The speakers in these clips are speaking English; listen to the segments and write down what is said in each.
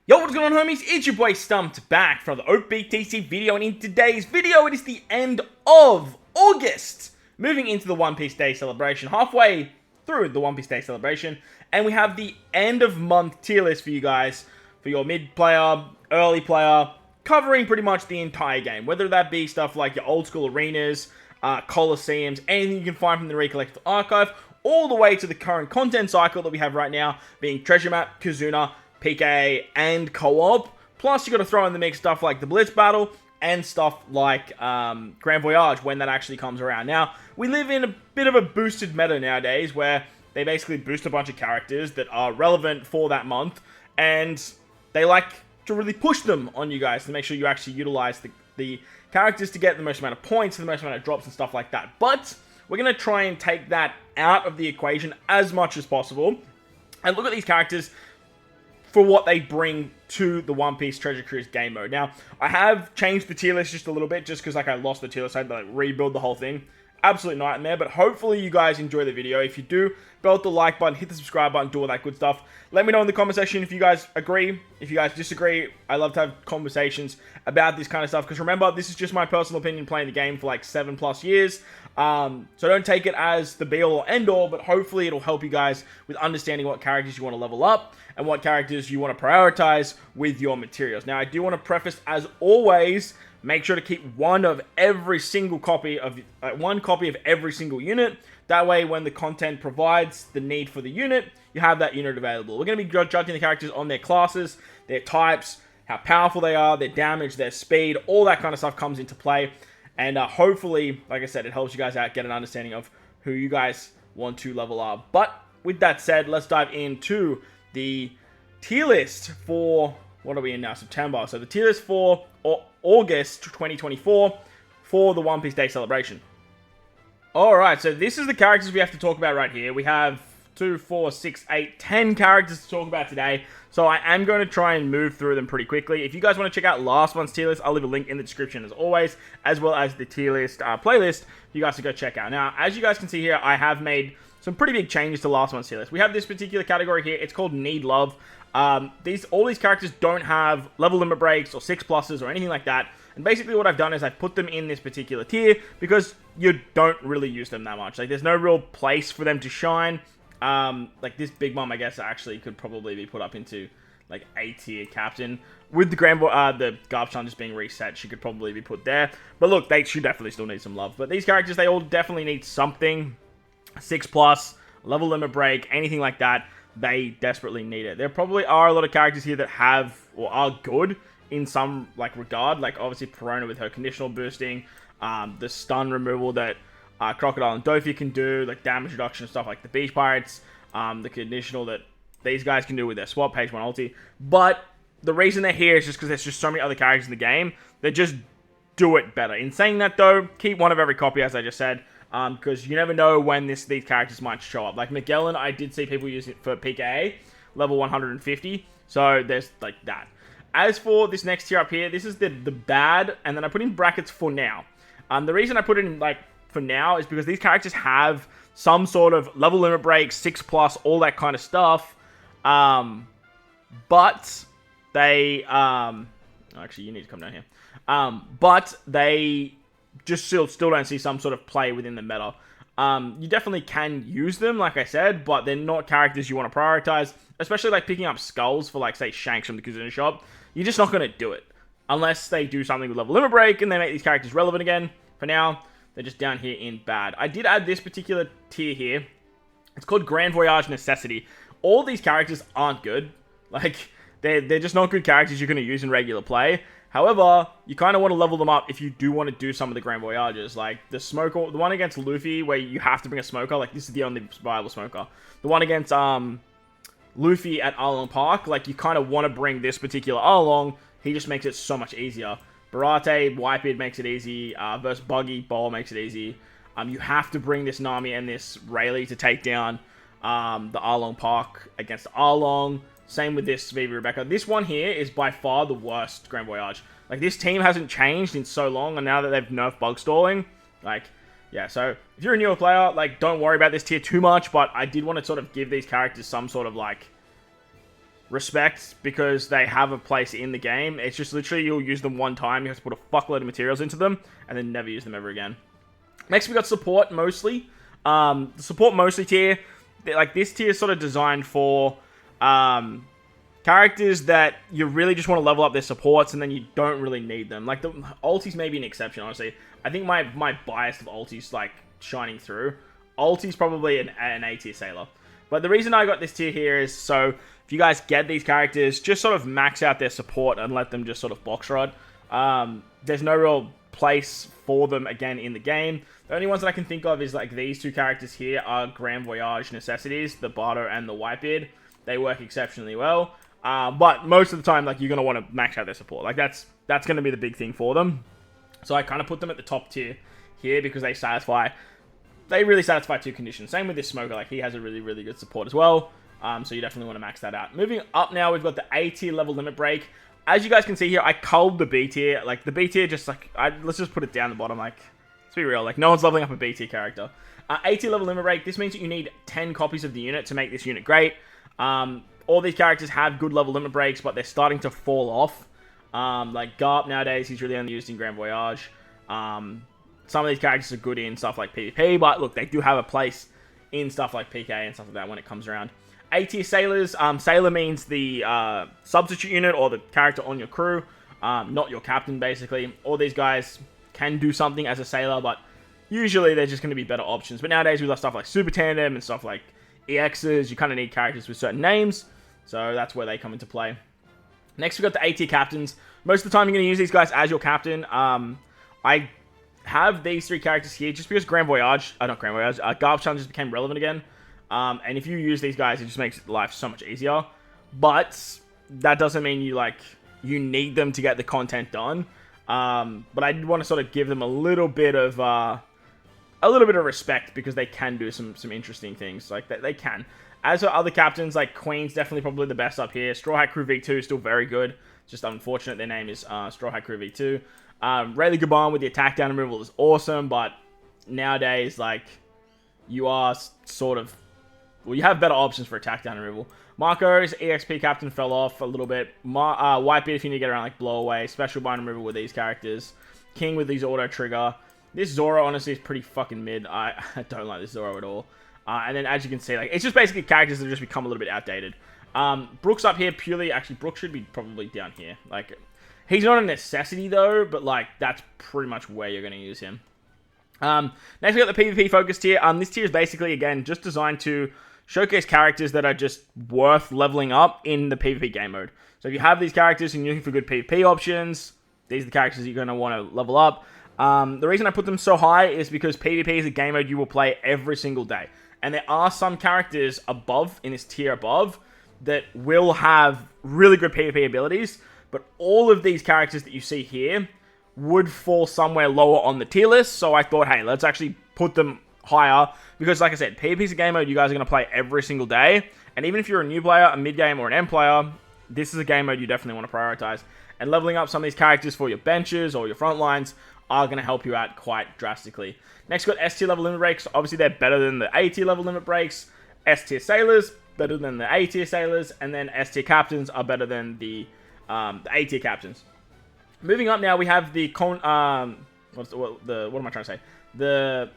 Yo, what's going on, homies? It's your boy Stumped back from the OPTC video, and in today's video, it is the end of August. Moving into the One Piece Day celebration, halfway through the One Piece Day celebration, and we have the end of month tier list for you guys, for your mid player, early player, covering pretty much the entire game, whether that be stuff like your old school arenas, coliseums, anything you can find from the Recollected Archive, all the way to the current content cycle that we have right now, being Treasure Map, Kazuna, PK, and co-op. Plus, you got to throw in the mix stuff like the Blitz Battle and stuff like Grand Voyage when that actually comes around. Now, we live in a bit of a boosted meta nowadays where they basically boost a bunch of characters that are relevant for that month, and they like to really push them on you guys to make sure you actually utilize the characters to get the most amount of points, the most amount of drops and stuff like that. But we're going to try and take that out of the equation as much as possible and look at these characters for what they bring to the One Piece Treasure Cruise game mode. Now, I have changed the tier list just a little bit, just because I lost the tier list. I had to rebuild the whole thing. Absolute nightmare, but hopefully you guys enjoy the video. If you do, belt the like button, hit the subscribe button, do all that good stuff. Let me know in the comment section if you guys agree, if you guys disagree. I love to have conversations about this kind of stuff, because remember, this is just my personal opinion playing the game for like 7+ years. So don't take it as the be-all or end-all, but hopefully it'll help you guys with understanding what characters you want to level up and what characters you want to prioritize with your materials. Now, I do want to preface, as always, make sure to keep one copy of every single unit. That way, when the content provides the need for the unit, you have that unit available. We're going to be judging the characters on their classes, their types, how powerful they are, their damage, their speed, all that kind of stuff comes into play. And hopefully, like I said, it helps you guys out, get an understanding of who you guys want to level up. But with that said, let's dive into the tier list for, what are we in now? September. So the tier list for August 2024 for the One Piece Day celebration. Alright, so this is the characters we have to talk about right here. We have 2, 4, 6, 8, 10 characters to talk about today. So I am going to try and move through them pretty quickly. If you guys want to check out last month's tier list, I'll leave a link in the description as always, as well as the tier list playlist for you guys to go check out. Now, as you guys can see here, I have made some pretty big changes to last month's tier list. We have this particular category here. It's called Need Love. All these characters don't have level limit breaks or 6+s or anything like that. And basically what I've done is I've put them in this particular tier because you don't really use them that much. Like, there's no real place for them to shine. Like this Big Mom, I guess, actually could probably be put up into like A tier captain. With the the Garp-chan just being reset, she could probably be put there. But look, they should definitely still need some love. But these characters, they all definitely need something. 6+, level limit break, anything like that. They desperately need it. There probably are a lot of characters here that have, or are good in some like regard. Like obviously Perona with her conditional boosting, the stun removal that Crocodile and Dofi can do, like damage reduction and stuff like the Beach Pirates, the conditional that these guys can do with their swap page 1 ulti. But the reason they're here is just because there's just so many other characters in the game that just do it better. In saying that though, keep one of every copy, as I just said, because you never know when these characters might show up. Like Magellan, I did see people use it for PKA, level 150, so there's like that. As for this next tier up here, this is the bad, and then I put in brackets for now. The reason I put it in like for now is because these characters have some sort of level limit break, 6+, all that kind of stuff. But they, actually you need to come down here. But they just still don't see some sort of play within the meta. You definitely can use them, like I said, but they're not characters you want to prioritize, especially like picking up skulls for like, say, Shanks from the Kuzan shop. You're just not going to do it unless they do something with level limit break and they make these characters relevant again. For now, they're just down here in bad. I did add this particular tier here. It's called Grand Voyage Necessity. All these characters aren't good. Like, they're just not good characters you're going to use in regular play. However, you kind of want to level them up if you do want to do some of the Grand Voyages. Like, the smoker, the one against Luffy, where you have to bring a smoker. Like, this is the only viable smoker. The one against Luffy at Arlong Park, like, you kind of want to bring this particular Arlong. He just makes it so much easier. Barate, Whitebeard makes it easy. Versus Buggy, Ball makes it easy. You have to bring this Nami and this Rayleigh to take down the Arlong Park against Arlong. Same with this Vivi Rebecca. This one here is by far the worst Grand Voyage. Like, this team hasn't changed in so long, and now that they've nerfed bug stalling, like, yeah, so if you're a newer player, like, don't worry about this tier too much, but I did want to sort of give these characters some sort of, like, respect because they have a place in the game. It's just literally you'll use them one time, you have to put a fuckload of materials into them, and then never use them ever again. Next, we got support mostly. The support mostly tier, like this tier is sort of designed for characters that you really just want to level up their supports and then you don't really need them. Like the ultis may be an exception, honestly. I think my bias of ultis like shining through. Ulti's probably an A tier sailor. But the reason I got this tier here is so if you guys get these characters, just sort of max out their support and let them just sort of box rod. There's no real place for them again in the game. The only ones that I can think of is like these two characters here are Grand Voyage necessities, the Bardo and the Whitebeard. They work exceptionally well. But most of the time, like you're going to want to max out their support. Like that's going to be the big thing for them. So I kind of put them at the top tier here because they really satisfy two conditions. Same with this Smoker, like he has a really, really good support as well. So you definitely want to max that out. Moving up now, we've got the A tier level limit break. As you guys can see here, I culled the B tier. Like the B tier, just like, let's just put it down the bottom. Like, let's be real, like no one's leveling up a B tier character. A tier level limit break, this means that you need 10 copies of the unit to make this unit great. All these characters have good level limit breaks, but they're starting to fall off. Like Garp nowadays, he's really only used in Grand Voyage. Some of these characters are good in stuff like PvP, but look, they do have a place in stuff like PK and stuff like that when it comes around. A tier sailors, sailor means the substitute unit or the character on your crew, not your captain basically. All these guys can do something as a sailor, but usually they're just going to be better options. But nowadays with stuff like Super Tandem and stuff like EXs, you kind of need characters with certain names, so that's where they come into play. Next, we've got the A tier captains. Most of the time, you're going to use these guys as your captain. I have these three characters here just because Garp challenges became relevant again. And if you use these guys, it just makes life so much easier. But that doesn't mean you need them to get the content done. But I want to sort of give them a little bit of respect because they can do some interesting things. Like they can. As for other captains, like Queen's definitely probably the best up here. Straw Hat Crew V2 is still very good. Just unfortunate their name is Straw Hat Crew V2. Rayleigh Gaban with the attack down removal is awesome, but nowadays, like, you are sort of... Well, you have better options for attack down removal. Marco's EXP captain fell off a little bit. Whitebeard if you need to get around, like, blow away. Special bind removal with these characters. King with these auto trigger. This Zoro, honestly, is pretty fucking mid. I don't like this Zoro at all. And then, as you can see, like, it's just basically characters that have just become a little bit outdated. Brooks up here purely... Actually, Brooks should be probably down here. Like, he's not a necessity, though, but, like, that's pretty much where you're going to use him. Next, we got the PvP focus tier. This tier is basically, again, just designed to showcase characters that are just worth leveling up in the PvP game mode. So if you have these characters and you're looking for good PvP options, these are the characters you're going to want to level up. The reason I put them so high is because PvP is a game mode you will play every single day. And there are some characters above, in this tier above, that will have really good PvP abilities, but all of these characters that you see here would fall somewhere lower on the tier list, so I thought, hey, let's actually put them higher, because like I said, PvP is a game mode you guys are going to play every single day, and even if you're a new player, a mid-game, or an end player, this is a game mode you definitely want to prioritize, and leveling up some of these characters for your benches or your front lines are going to help you out quite drastically. Next, we've got S tier level limit breaks. Obviously, they're better than the A tier level limit breaks. S tier sailors, better than the A tier sailors, and then S tier captains are better than the A tier captains. Moving up now, we have the what am I trying to say? The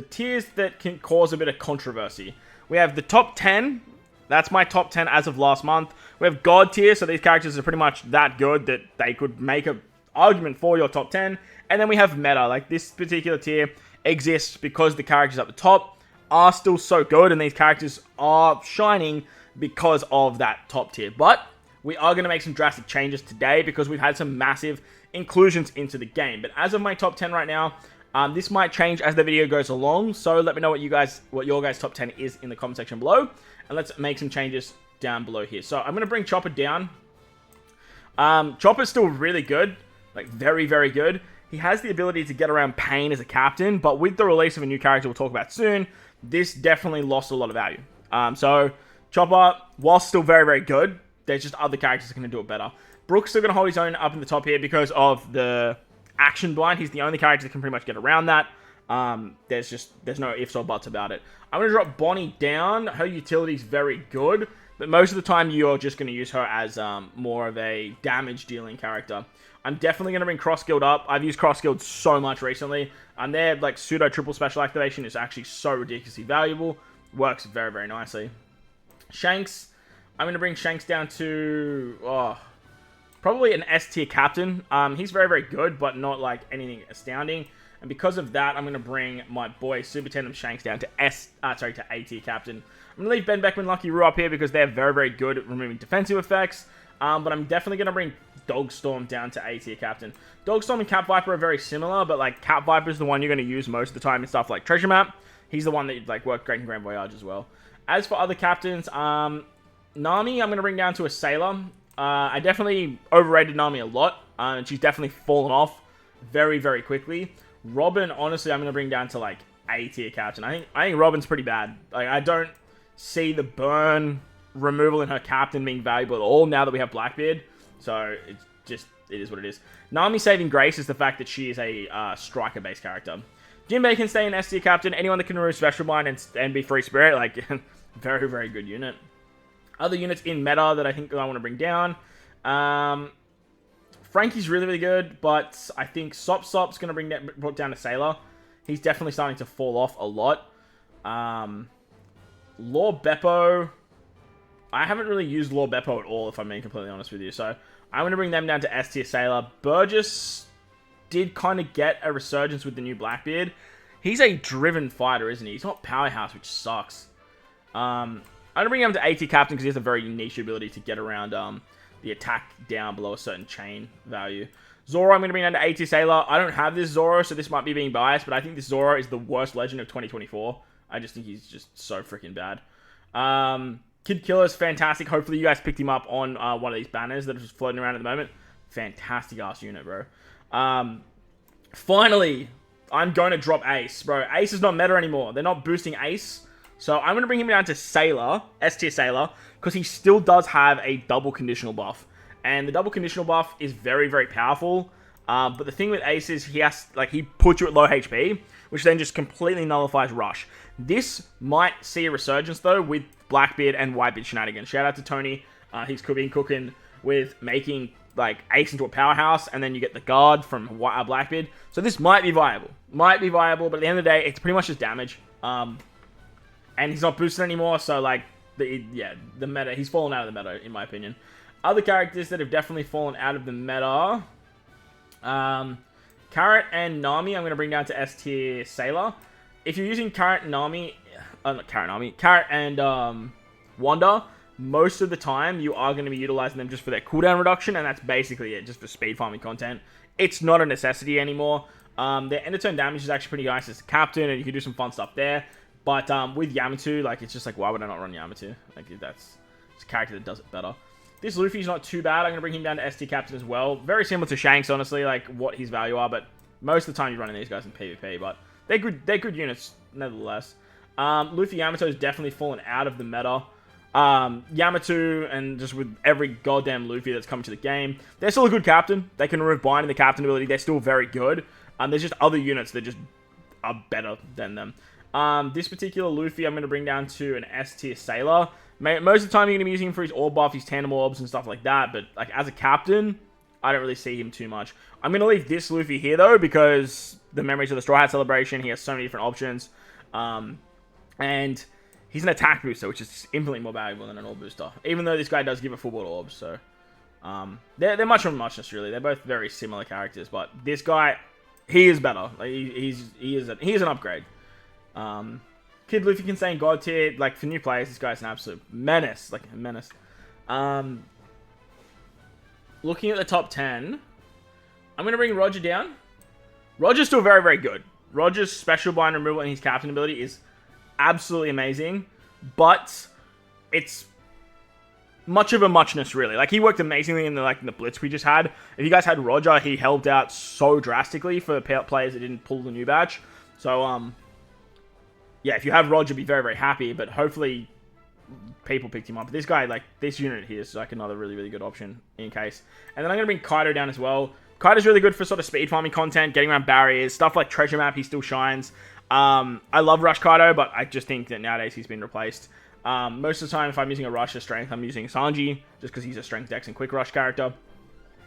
tiers that can cause a bit of controversy. We have the top 10. That's my top 10 as of last month. We have God tier, so these characters are pretty much that good that they could make an argument for your top 10. And then we have meta. Like, this particular tier exists because the characters at the top are still so good, and these characters are shining because of that top tier. But we are going to make some drastic changes today because we've had some massive inclusions into the game. But as of my top 10 right now, this might change as the video goes along. So let me know what your guys' top 10 is in the comment section below, and let's make some changes down below here. So I'm going to bring Chopper down. Chopper's still really good, like very, very good. He has the ability to get around Pain as a captain, but with the release of a new character we'll talk about soon, this definitely lost a lot of value. So Chopper, while still very, very good, there's just other characters that can do it better. Brook's still going to hold his own up in the top here because of the action blind. He's the only character that can pretty much get around that. There's no ifs or buts about it. I'm going to drop Bonnie down. Her utility's very good. but most of the time you're just going to use her as more of a damage dealing character. I'm definitely going to bring Cross Guild up. I've used Cross Guild so much recently, and their like pseudo triple special activation is actually so ridiculously valuable. Works very, very nicely. Shanks, I'm going to bring Shanks down to probably an S tier captain. He's very, very good, but not like anything astounding. And because of that, I'm going to bring my boy Super Tandem Shanks down to A tier captain. I'm going to leave Ben Beckman, Lucky Roo up here because they're very, very good at removing defensive effects. But I'm definitely going to bring Dogstorm down to A tier captain. Dogstorm and Cat Viper are very similar, but like Cat Viper is the one you're going to use most of the time in stuff like Treasure Map. He's the one that like worked great in Grand Voyage as well. As for other captains, Nami, I'm going to bring down to a Sailor. I definitely overrated Nami a lot, and she's definitely fallen off very, very quickly. Robin, honestly, I'm going to bring down to, like, A-tier captain. I think Robin's pretty bad. Like, I don't see the burn removal in her captain being valuable at all now that we have Blackbeard. So, it is what it is. Nami's saving grace is the fact that she is a striker-based character. Jimbei can stay in S-tier captain. Anyone that can remove Special Mind and be Free Spirit, like, very, very good unit. Other units in meta that I think I want to bring down. Frankie's really, really good, but I think Sop's going to brought down to Sailor. He's definitely starting to fall off a lot. Lord Beppo, I haven't really used Lord Beppo at all, if I'm being completely honest with you. So I'm going to bring them down to S tier Sailor. Burgess did kind of get a resurgence with the new Blackbeard. He's a driven fighter, isn't he? He's not Powerhouse, which sucks. I'm going to bring him to A tier captain because he has a very niche ability to get around the attack down below a certain chain value. Zoro, I'm going to bring down to A tier Sailor. I don't have this Zoro, so this might be being biased, but I think this Zoro is the worst legend of 2024. I just think he's just so freaking bad. Kid Killer's fantastic. Hopefully you guys picked him up on one of these banners that are just floating around at the moment. Fantastic ass unit, bro. Finally, I'm going to drop Ace, bro. Ace is not meta anymore. They're not boosting Ace. So I'm going to bring him down to Sailor, S tier Sailor, because he still does have a double conditional buff. And the double conditional buff is very, very powerful. But the thing with Ace is he puts you at low HP, which then just completely nullifies Rush. This might see a resurgence, though, with Blackbeard and Whitebeard shenanigans. Shout out to Tony. He's been cooking with making like Ace into a powerhouse, and then you get the guard from Blackbeard. So this might be viable. But at the end of the day, it's pretty much just damage. And he's not boosted anymore, so like, the meta, he's fallen out of the meta, in my opinion. Other characters that have definitely fallen out of the meta, Carrot and Nami, I'm going to bring down to S tier Sailor. If you're using Carrot and Nami, Carrot and Wanda, most of the time you are going to be utilizing them just for their cooldown reduction, and that's basically it, just for speed farming content. It's not a necessity anymore. Their end of turn damage is actually pretty nice as a captain, and you can do some fun stuff there. But with Yamato, like, it's just like, why would I not run Yamato? Like, it's a character that does it better. This Luffy's not too bad. I'm going to bring him down to S tier captain as well. Very similar to Shanks, honestly, like what his value are. But most of the time you're running these guys in PvP. But they're good units, nevertheless. Luffy Yamato has definitely fallen out of the meta. Yamato, and just with every goddamn Luffy that's come to the game, they're still a good captain. They can remove bind in the captain ability. They're still very good. There's just other units that just are better than them. This particular Luffy, I'm going to bring down to an S tier Sailor. Most of the time, you're going to be using him for his orb buff, his tandem orbs, and stuff like that. But like as a captain, I don't really see him too much. I'm going to leave this Luffy here, though, because the Memories of the Straw Hat celebration, he has so many different options. And he's an attack booster, which is infinitely more valuable than an orb booster. Even though this guy does give a full board orbs, so... they're much of a muchness, really. They're both very similar characters, but this guy, he is better. Like, he is an upgrade. Kid Luffy can stay in God tier. Like, for new players, this guy's an absolute menace. Like, a menace. Looking at the top 10, I'm going to bring Roger down. Roger's still very, very good. Roger's special bind removal and his captain ability is absolutely amazing, but it's much of a muchness, really. Like, he worked amazingly in the Blitz we just had. If you guys had Roger, he helped out so drastically for players that didn't pull the new batch. So, yeah, if you have Roger, be very, very happy, but hopefully people picked him up. But this guy, like, this unit here is like another really, really good option in case. And then I'm going to bring Kaido down as well. Kaido's really good for sort of speed farming content, getting around barriers, stuff like Treasure Map, he still shines. I love Rush Kaido, but I just think that nowadays he's been replaced. Most of the time, if I'm using a rush or strength, I'm using Sanji, just because he's a strength, dex, and quick rush character.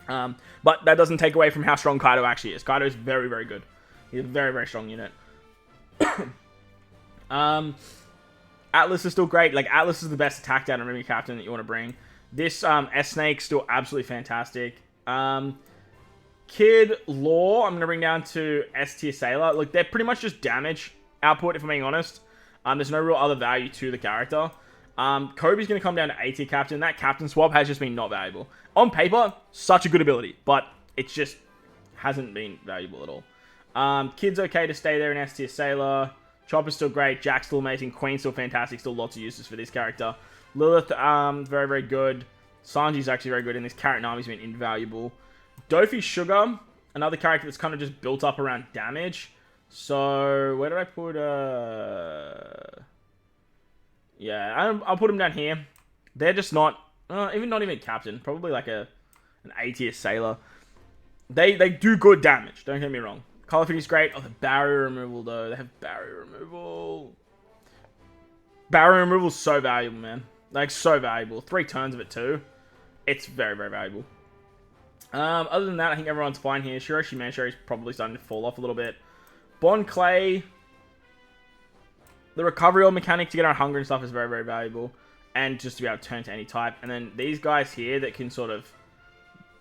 But that doesn't take away from how strong Kaido actually is. Kaido is very, very good. He's a very, very strong unit. Atlas is still great. Like, Atlas is the best attack down enemy captain that you want to bring. This S-Snake still absolutely fantastic. Kid, Law, I'm going to bring down to S-tier Sailor. Look, they're pretty much just damage output, if I'm being honest. There's no real other value to the character. Kobe's going to come down to A-tier captain. That captain swap has just been not valuable. On paper, such a good ability, but it just hasn't been valuable at all. Kid's okay to stay there in S-tier Sailor. Chopper's still great. Jack's still amazing. Queen's still fantastic. Still lots of uses for this character. Lilith, very, very good. Sanji's actually very good, and this Carrot Nami's been invaluable. Dofi Sugar, another character that's kind of just built up around damage. So, where did I put, yeah, I'll put them down here. They're just not even captain. Probably like an A-tier Sailor. They do good damage, don't get me wrong. Color Fitty's great. Oh, the barrier removal, though. They have barrier removal. Barrier removal's so valuable, man. Like, so valuable. 3 turns of it, too. It's very, very valuable. Other than that, I think everyone's fine here. Shiroshi Manshiri's probably starting to fall off a little bit. Bon Clay. The recovery or mechanic to get our hunger and stuff is very, very valuable. And just to be able to turn to any type. And then these guys here that can sort of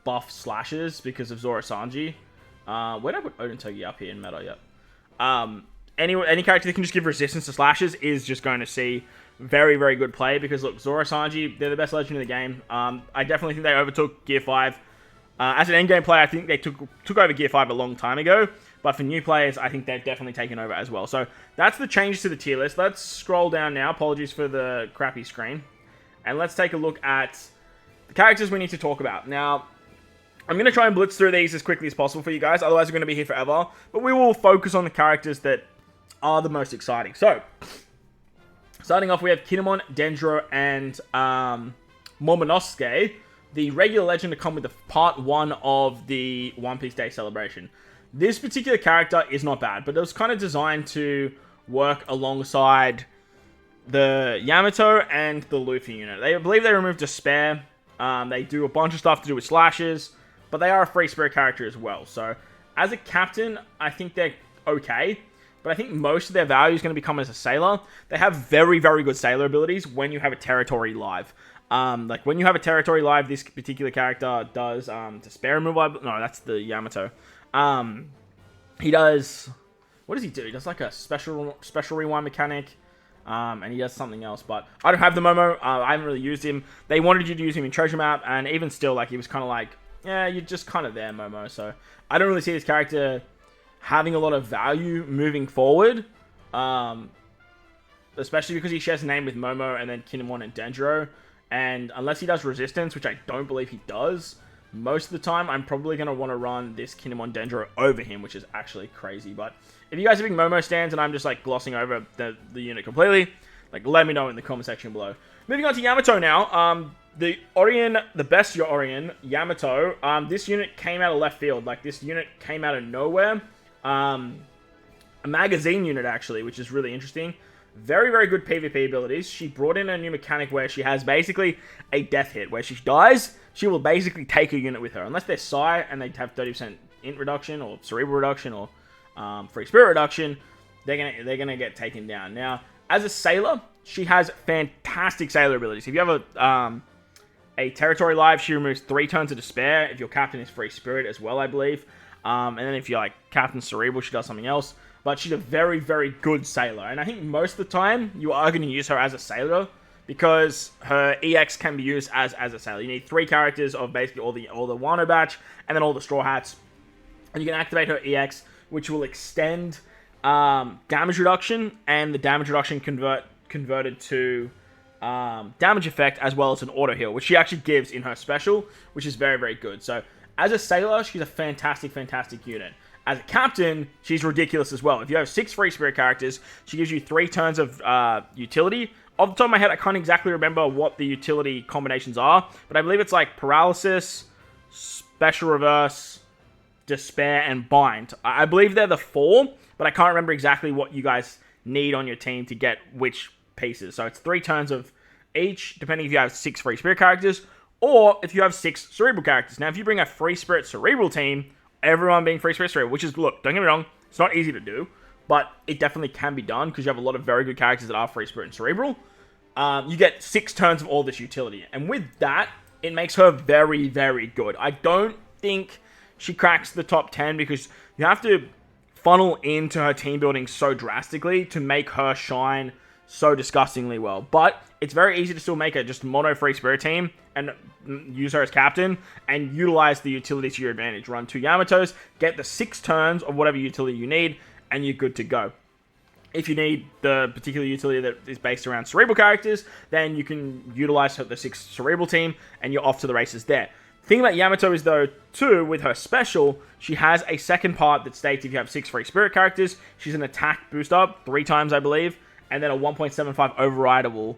buff slashes because of Zoro Sanji. Where did I put Odin Togi up here in meta? Yep. Any character that can just give resistance to slashes is just going to see very, very good play. Because look, Zoro Sanji, they're the best legend in the game. I definitely think they overtook Gear 5. As an endgame player, I think they took over Gear 5 a long time ago. But for new players, I think they've definitely taken over as well. So that's the changes to the tier list. Let's scroll down now. Apologies for the crappy screen. And let's take a look at the characters we need to talk about. Now, I'm going to try and blitz through these as quickly as possible for you guys. Otherwise, we're going to be here forever. But we will focus on the characters that are the most exciting. So, starting off, we have Kinemon, Dendro, and Momonosuke, the regular legend to come with the part 1 of the One Piece Day celebration. This particular character is not bad, but it was kind of designed to work alongside the Yamato and the Luffy unit. I believe they removed Despair. They do a bunch of stuff to do with slashes, but they are a free spirit character as well. So, as a captain, I think they're okay. But I think most of their value is going to become as a sailor. They have very, very good sailor abilities when you have a territory live. Like, when you have a territory live, this particular character does Despair removal. No, that's the Yamato. He does... What does he do? He does like a special rewind mechanic. And he does something else, but I don't have the Momo. I haven't really used him. They wanted you to use him in Treasure Map, and even still, like, he was kind of like, yeah, you're just kind of there, Momo. So I don't really see this character having a lot of value moving forward, especially because he shares a name with Momo and then Kinemon and Dendro. And unless he does resistance, which I don't believe he does, most of the time I'm probably going to want to run this Kinemon Dendro over him, which is actually crazy. But if you guys are big Momo stands and I'm just like glossing over the unit completely, like, let me know in the comment section below. Moving on to Yamato now. The best Orion, Yamato, this unit came out of left field. Like, this unit came out of nowhere. A magazine unit, actually, which is really interesting. Very, very good PvP abilities. She brought in a new mechanic where she has basically a death hit. Where she dies, she will basically take a unit with her. Unless they're Psi and they have 30% int reduction or cerebral reduction or free spirit reduction, they're gonna get taken down. Now, as a sailor, she has fantastic sailor abilities. If you have a territory live, she removes 3 turns of despair. If your captain is free spirit as well, I believe. And then if you're like Captain Cerebral, she does something else. But she's a very, very good sailor. And I think most of the time, you are going to use her as a sailor, because her EX can be used as a sailor. You need 3 characters of basically all the Wano batch, and then all the Straw Hats. And you can activate her EX, which will extend damage reduction, and the damage reduction converted to damage effect, as well as an auto heal, which she actually gives in her special, which is very, very good. So, as a sailor, she's a fantastic, fantastic unit. As a captain, she's ridiculous as well. If you have 6 free spirit characters, she gives you 3 turns of utility. Off the top of my head, I can't exactly remember what the utility combinations are, but I believe it's like Paralysis, Special Reverse, Despair, and Bind. I believe they're the 4, but I can't remember exactly what you guys need on your team to get which pieces. So it's 3 turns of each, depending if you have 6 free spirit characters, or if you have 6 cerebral characters. Now, if you bring a free spirit cerebral team, everyone being free spirit cerebral, which is, look, don't get me wrong, it's not easy to do, but it definitely can be done, because you have a lot of very good characters that are free spirit and cerebral. You get 6 turns of all this utility, and with that, it makes her very, very good. I don't think she cracks the top 10, because you have to funnel into her team building so drastically to make her shine so disgustingly well. But it's very easy to still make a just mono free spirit team and use her as captain and utilize the utility to your advantage. Run 2 Yamatos, get the 6 turns of whatever utility you need, and you're good to go. If you need the particular utility that is based around cerebral characters, then you can utilize the 6 cerebral team, and you're off to the races there. The thing about Yamato is, though, too, with her special, she has a second part that states if you have 6 free spirit characters, she's an attack boost up 3 times, I believe, and then a 1.75 overrideable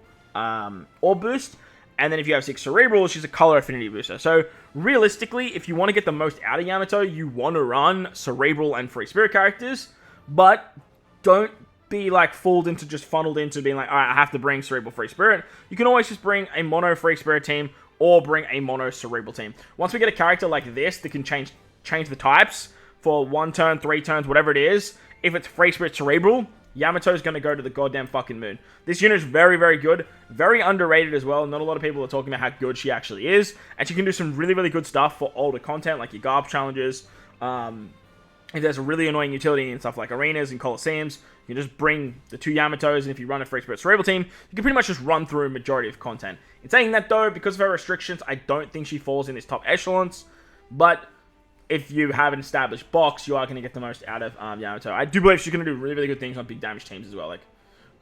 orb boost. And then if you have 6 cerebral, she's a color affinity booster. So realistically, if you want to get the most out of Yamato, you want to run cerebral and free spirit characters, but don't be like fooled into just funneled into being like, all right, I have to bring cerebral free spirit. You can always just bring a mono free spirit team or bring a mono cerebral team. Once we get a character like this that can change the types for 1 turn, 3 turns, whatever it is, if it's free spirit cerebral, Yamato's going to go to the goddamn fucking moon. This unit is very, very good. Very underrated as well. Not a lot of people are talking about how good she actually is. And she can do some really, really good stuff for older content, like your Garb challenges. If there's a really annoying utility in stuff like arenas and coliseums, you can just bring the 2 Yamatos, and if you run a free spirit cerebral team, you can pretty much just run through a majority of content. In saying that, though, because of her restrictions, I don't think she falls in this top echelons. But if you have an established box, you are going to get the most out of Yamato. I do believe she's going to do really, really good things on big damage teams as well. Like,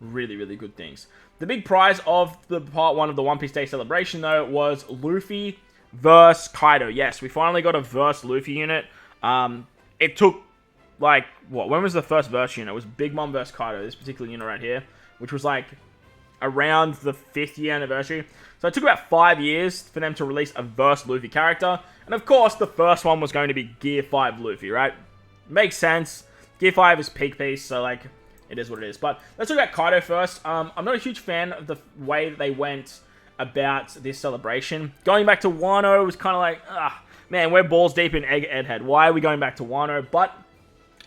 really, really good things. The big prize of the part 1 of the One Piece Day celebration, though, was Luffy versus Kaido. Yes, we finally got a verse Luffy unit. It took, like, what? When was the first verse unit? It was Big Mom versus Kaido, this particular unit right here, which was, like, around the 5th year anniversary. So it took about 5 years for them to release a verse Luffy character. And of course, the first one was going to be Gear 5 Luffy, right? Makes sense. Gear 5 is peak piece, so, like, it is what it is. But let's talk about Kaido first. I'm not a huge fan of the way that they went about this celebration. Going back to Wano was kind of like, man, we're balls deep in Egghead. Why are we going back to Wano? But,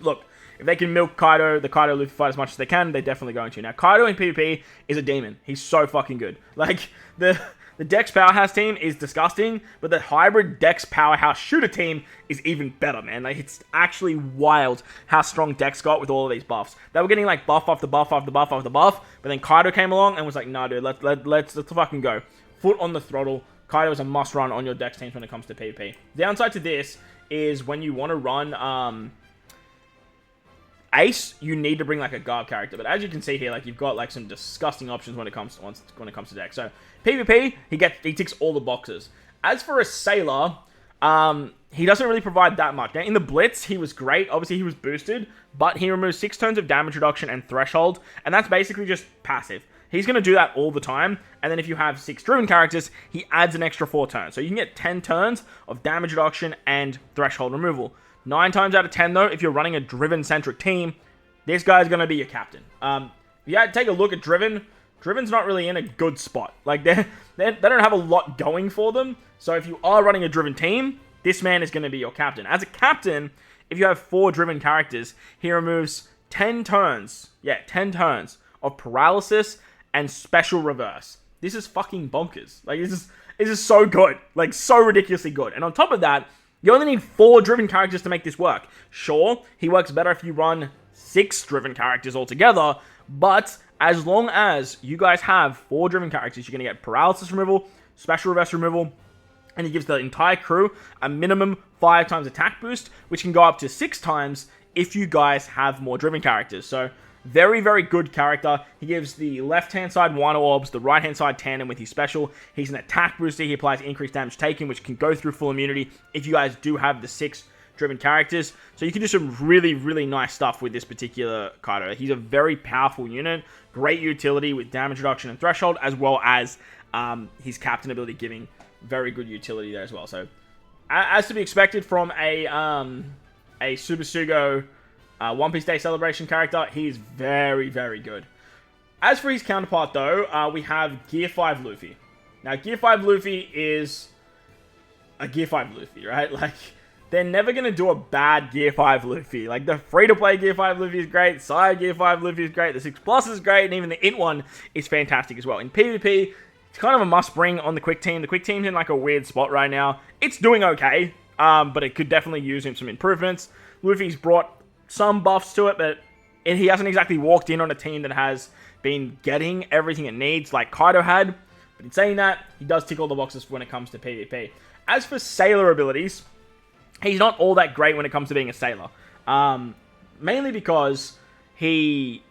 look, if they can milk Kaido, the Kaido Luffy fight as much as they can, they're definitely going to. Now, Kaido in PvP is a demon. He's so fucking good. Like, the Dex Powerhouse team is disgusting, but the hybrid Dex Powerhouse Shooter team is even better, man. Like, it's actually wild how strong Dex got with all of these buffs. They were getting, like, buff after buff after buff after buff, but then Kaido came along and was like, nah, dude, let's fucking go. Foot on the throttle. Kaido is a must-run on your Dex teams when it comes to PvP. The downside to this is when you want to run Ace, you need to bring like a Garb character. But as you can see here, like you've got like some disgusting options when it comes to Dex. So PvP, he ticks all the boxes. As for a Sailor, he doesn't really provide that much. Now in the Blitz, he was great. Obviously he was boosted, but he removes 6 turns of damage reduction and threshold, and that's basically just passive. He's going to do that all the time, and then if you have 6 driven characters, he adds an extra 4 turns. So you can get 10 turns of damage reduction and threshold removal. 9 times out of 10, though, if you're running a Driven-centric team, this guy's going to be your captain. If you take a look at Driven, Driven's not really in a good spot. Like, they don't have a lot going for them. So if you are running a Driven team, this man is going to be your captain. As a captain, if you have 4 Driven characters, he removes 10 turns. Yeah, 10 turns of paralysis and special reverse. This is fucking bonkers. Like, this is so good. Like, so ridiculously good. And on top of that, you only need 4 driven characters to make this work. Sure, he works better if you run 6 driven characters altogether, but as long as you guys have 4 driven characters, you're going to get paralysis removal, special reverse removal, and he gives the entire crew a minimum 5 times attack boost, which can go up to 6 times if you guys have more driven characters. So, very, very good character. He gives the left-hand side Wano Orbs, the right-hand side Tandem with his special. He's an attack booster. He applies increased damage taken, which can go through full immunity if you guys do have the 6 driven characters. So you can do some really, really nice stuff with this particular Kaido. He's a very powerful unit. Great utility with damage reduction and threshold, as well as his captain ability giving very good utility there as well. So, as to be expected from a Super SUGO One Piece Day Celebration character, he is very, very good. As for his counterpart, though, we have Gear 5 Luffy. Now, Gear 5 Luffy is a Gear 5 Luffy, right? Like, they're never going to do a bad Gear 5 Luffy. Like, the free-to-play Gear 5 Luffy is great, Side Gear 5 Luffy is great, the 6+ is great, and even the Int one is fantastic as well. In PvP, it's kind of a must-bring on the Quick Team. The Quick Team's in, like, a weird spot right now. It's doing okay, but it could definitely use some improvements. Luffy's brought some buffs to it, but he hasn't exactly walked in on a team that has been getting everything it needs like Kaido had. But in saying that, he does tick all the boxes when it comes to PvP. As for sailor abilities, he's not all that great when it comes to being a sailor. Mainly because he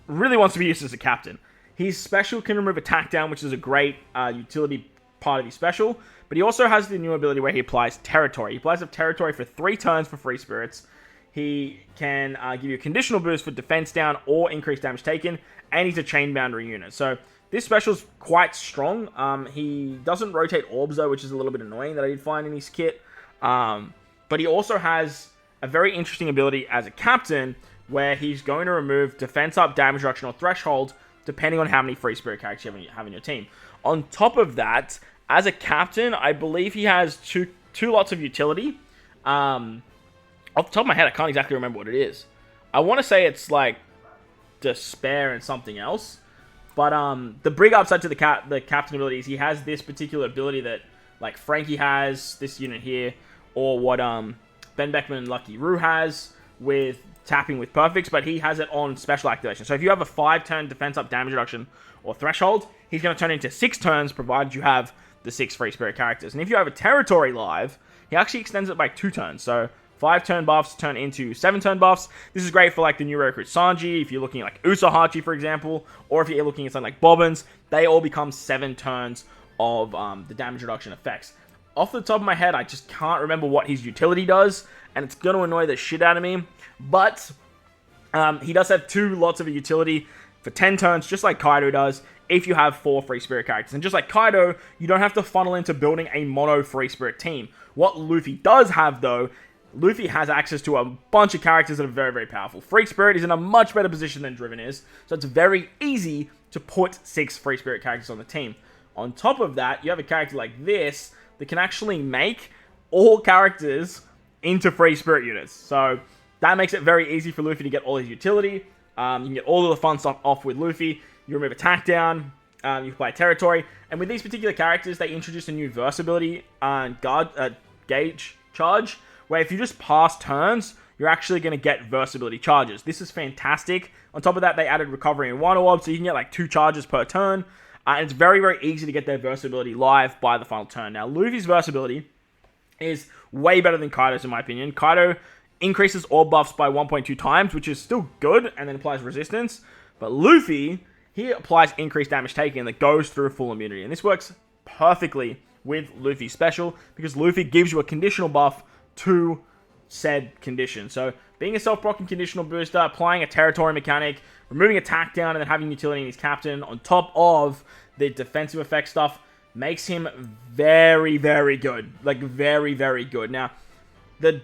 really wants to be used as a captain. His special can remove attack down, which is a great utility part of his special. But he also has the new ability where he applies territory. He applies a territory for 3 turns for free spirits. He can give you a conditional boost for defense down or increased damage taken. And he's a chain boundary unit. So this special is quite strong. He doesn't rotate orbs though, which is a little bit annoying that I did find in his kit. But he also has a very interesting ability as a captain where he's going to remove defense up, damage reduction, or threshold depending on how many free spirit characters you have in your team. On top of that, as a captain, I believe he has two lots of utility. Off the top of my head, I can't exactly remember what it is. I want to say it's like Despair and something else. But the big upside to the captain ability is he has this particular ability that like Frankie has, this unit here, or what Ben Beckman and Lucky Roo has with tapping with perfects, but he has it on special activation. So if you have a 5-turn defense up, damage reduction, or threshold, he's going to turn into 6 turns provided you have the 6 free spirit characters. And if you have a territory live, he actually extends it by 2 turns. So 5-turn buffs turn into 7-turn buffs. This is great for like the new recruit Sanji, if you're looking at like Usahachi, for example, or if you're looking at something like Bobbins, they all become 7 turns of the damage reduction effects. Off the top of my head, I just can't remember what his utility does, and it's going to annoy the shit out of me. But he does have 2 lots of a utility for 10 turns, just like Kaido does, if you have 4 free spirit characters. And just like Kaido, you don't have to funnel into building a mono free spirit team. What Luffy does have, though, Luffy has access to a bunch of characters that are very, very powerful. Free Spirit is in a much better position than Driven is, so it's very easy to put 6 Free Spirit characters on the team. On top of that, you have a character like this that can actually make all characters into Free Spirit units. So that makes it very easy for Luffy to get all his utility. You can get all of the fun stuff off with Luffy. You remove attack down. You play territory. And with these particular characters, they introduce a new versatility gauge charge, where if you just pass turns, you're actually going to get versatility charges. This is fantastic. On top of that, they added recovery and Wano Orb, so you can get like 2 charges per turn. And it's very, very easy to get their versatility live by the final turn. Now, Luffy's versatility is way better than Kaido's, in my opinion. Kaido increases orb buffs by 1.2 times, which is still good, and then applies resistance. But Luffy, he applies increased damage taken that goes through full immunity. And this works perfectly with Luffy's special, because Luffy gives you a conditional buff to said condition. So being a self-proccing conditional booster, applying a territory mechanic, removing attack down, and then having utility in his captain on top of the defensive effect stuff makes him very, very good. Like, very, very good. Now, the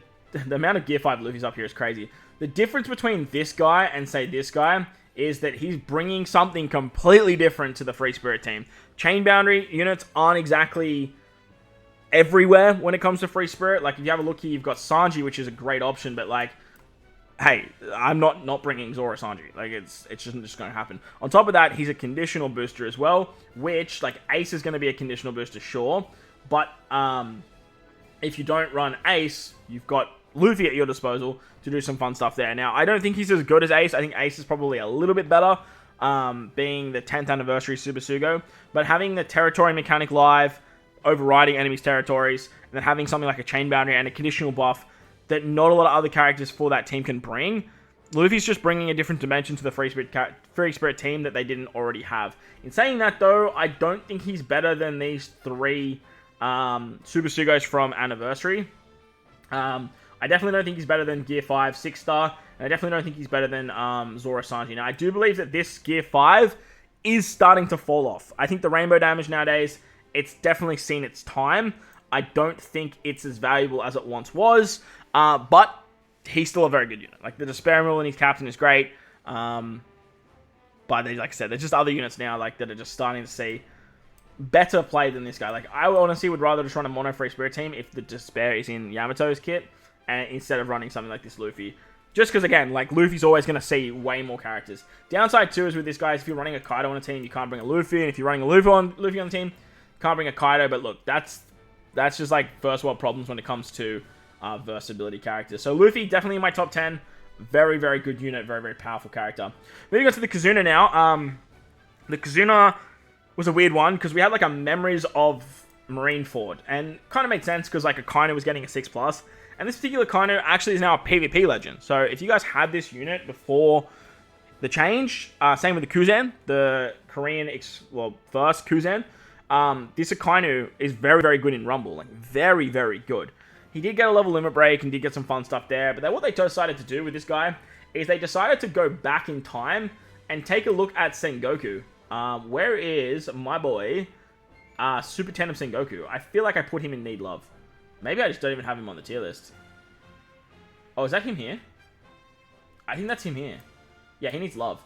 amount of Gear 5 Luffy's up here is crazy. The difference between this guy and, say, this guy is that he's bringing something completely different to the Free Spirit team. Chain boundary units aren't exactly everywhere when it comes to Free Spirit. Like, if you have a look here, you've got Sanji, which is a great option, but like, hey, I'm not bringing Zoro Sanji. Like, it's just going to happen. On top of that, he's a conditional booster as well, which, like, Ace is going to be a conditional booster, sure, but if you don't run Ace, you've got Luffy at your disposal to do some fun stuff there. Now, I don't think he's as good as Ace. I think Ace is probably a little bit better, being the 10th anniversary Super Sugo, but having the territory mechanic live, overriding enemies' territories, and then having something like a chain boundary and a conditional buff that not a lot of other characters for that team can bring. Luffy's just bringing a different dimension to the Free Spirit team that they didn't already have. In saying that, though, I don't think he's better than these 3 Super Sugos from Anniversary. I definitely don't think he's better than Gear 5 6-star, and I definitely don't think he's better than Zoro Sanji. Now, I do believe that this Gear 5 is starting to fall off. I think the rainbow damage nowadays, it's definitely seen its time. I don't think it's as valuable as it once was, but he's still a very good unit. Like, the Despair Mule and his captain is great. But like I said, there's just other units now like that are just starting to see better play than this guy. Like, I honestly would rather just run a mono free spirit team if the despair is in Yamato's kit, and instead of running something like this Luffy. Just because, again, like, Luffy's always going to see way more characters. Downside, too, is with this guy, if you're running a Kaido on a team, you can't bring a Luffy. And if you're running a Luffy on the team, you can't bring a Kaido. But look, that's just, like, first world problems when it comes to versatility characters. So, Luffy, definitely in my top 10. Very, very good unit. Very, very powerful character. Moving on to the Kuzuna now. The Kuzuna was a weird one, because we had, like, a Memories of Marineford. And kind of made sense, because, like, Akainu was getting a 6+. And this particular Akainu actually is now a PvP legend. So if you guys had this unit before the change, same with the Kuzan, the Korean, first Kuzan, this Akainu is very, very good in Rumble. Like, very, very good. He did get a level limit break and did get some fun stuff there. But then what they decided to do with this guy is they decided to go back in time and take a look at Sengoku. Where is my boy, Super 10 of Sengoku? I feel like I put him in Need Love. Maybe I just don't even have him on the tier list. Oh, is that him here? I think that's him here. Yeah, he needs love.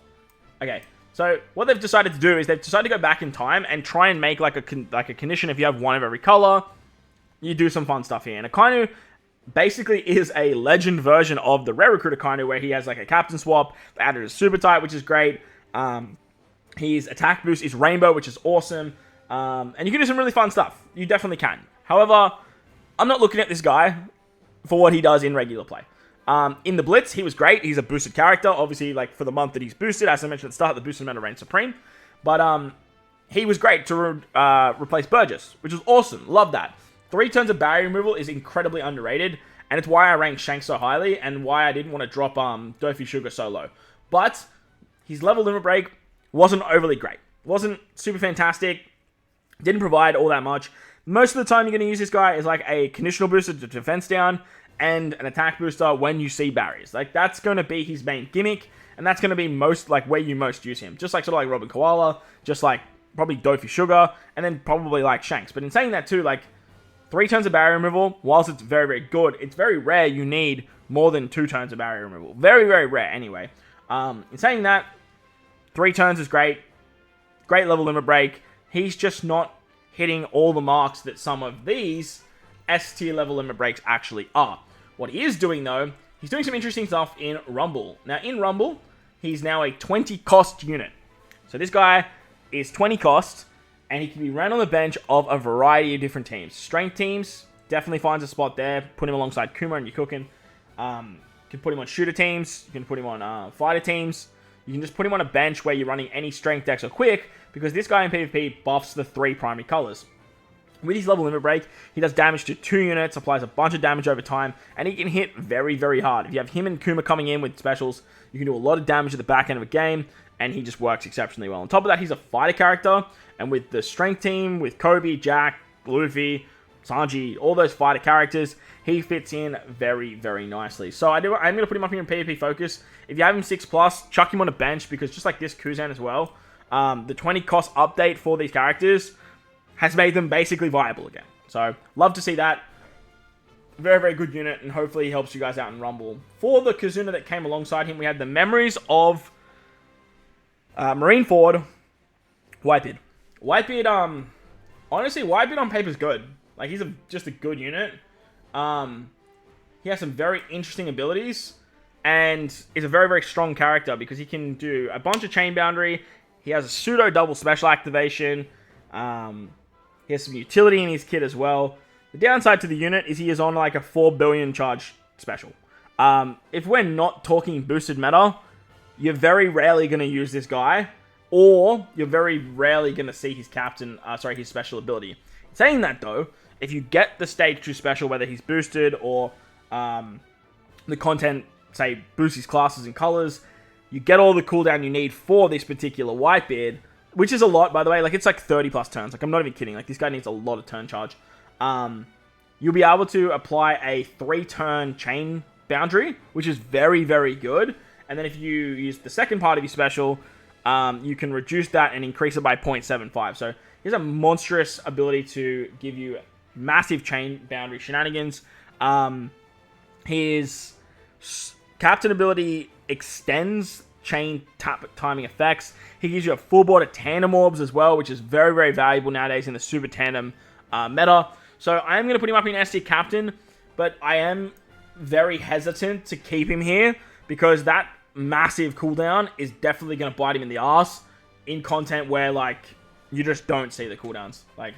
Okay, so what they've decided to do is they've decided to go back in time and try and make like a condition. If you have one of every color, you do some fun stuff here. And Akainu basically is a legend version of the Rare Recruit Akainu, where he has like a captain swap. They added a super type, which is great. His attack boost is rainbow, which is awesome. And you can do some really fun stuff. You definitely can. However, I'm not looking at this guy for what he does in regular play. In the Blitz, he was great. He's a boosted character. Obviously, like, for the month that he's boosted, as I mentioned at the start, the boosted amount of reign supreme. But he was great to replace Burgess, which was awesome. Love that. 3 turns of barrier removal is incredibly underrated, and it's why I ranked Shanks so highly, and why I didn't want to drop Dofi Sugar so low. But his level limit break wasn't overly great. Wasn't super fantastic. Didn't provide all that much. Most of the time you're going to use this guy as like a conditional booster to defense down and an attack booster when you see barriers. Like, that's going to be his main gimmick, and that's going to be most like where you most use him. Just like sort of like Robin Koala, just like probably Dofi Sugar, and then probably like Shanks. But in saying that too, like 3 turns of barrier removal, whilst it's very, very good, it's very rare you need more than 2 turns of barrier removal. Very, very rare anyway. In saying that, 3 turns is great. Great level limit break. He's just not hitting all the marks that some of these S-tier level limit breaks actually are. What he is doing, though, he's doing some interesting stuff in Rumble. Now, in Rumble, he's now a 20 cost unit. So this guy is 20 cost, and he can be run on the bench of a variety of different teams. Strength teams, definitely finds a spot there. Put him alongside Kuma and you're cooking. You can put him on shooter teams. You can put him on fighter teams. You can just put him on a bench where you're running any strength decks or quick, because this guy in PvP buffs the 3 primary colors. With his level limit break, he does damage to 2 units, applies a bunch of damage over time, and he can hit very, very hard. If you have him and Kuma coming in with specials, you can do a lot of damage at the back end of a game, and he just works exceptionally well. On top of that, he's a fighter character, and with the strength team, with Kobe, Jack, Luffy, Sanji, all those fighter characters, he fits in very, very nicely. So I'm going to put him up here in PvP focus. If you have him 6+, chuck him on a bench, because just like this Kuzan as well, the 20 cost update for these characters has made them basically viable again. So, love to see that. Very, very good unit, and hopefully he helps you guys out in Rumble. For the Kuzuna that came alongside him, we had the Memories of Marineford, Whitebeard. Whitebeard, honestly, Whitebeard on paper is good. Like, he's just a good unit. He has some very interesting abilities, and is a very, very strong character, because he can do a bunch of chain boundary. He has a pseudo double special activation. He has some utility in his kit as well. The downside to the unit is he is on like a 4 billion charge special. If we're not talking boosted meta, you're very rarely going to use this guy, or you're very rarely going to see his his special ability. Saying that though, if you get the stage 2 special, whether he's boosted or the content, say, boosts his classes and colors, you get all the cooldown you need for this particular Whitebeard, which is a lot, by the way. Like, it's like 30 plus turns. Like, I'm not even kidding. Like, this guy needs a lot of turn charge. You'll be able to apply a 3-turn chain boundary, which is very, very good. And then if you use the second part of your special, you can reduce that and increase it by 0.75. So, he has a monstrous ability to give you massive chain boundary shenanigans. His captain ability extends chain timing effects. He gives you a full board of tandem orbs as well, which is very, very valuable nowadays in the super tandem meta. So I am going to put him up in SD captain, but I am very hesitant to keep him here because that massive cooldown is definitely going to bite him in the ass in content where, like, you just don't see the cooldowns. Like,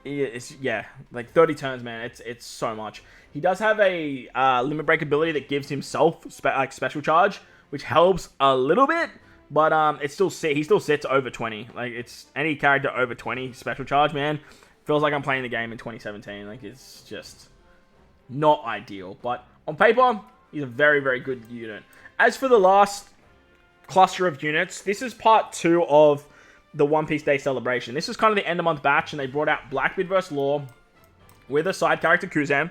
it's, yeah, like 30 turns, man. It's so much. He does have a limit break ability that gives himself special charge, which helps a little bit, but he still sits over 20. Like, it's any character over 20 special charge, man. Feels like I'm playing the game in 2017. Like, it's just not ideal. But on paper, he's a very, very good unit. As for the last cluster of units, this is part 2 of the One Piece Day celebration. This is kind of the end of month batch, and they brought out Blackbeard vs. Law with a side character Kuzan,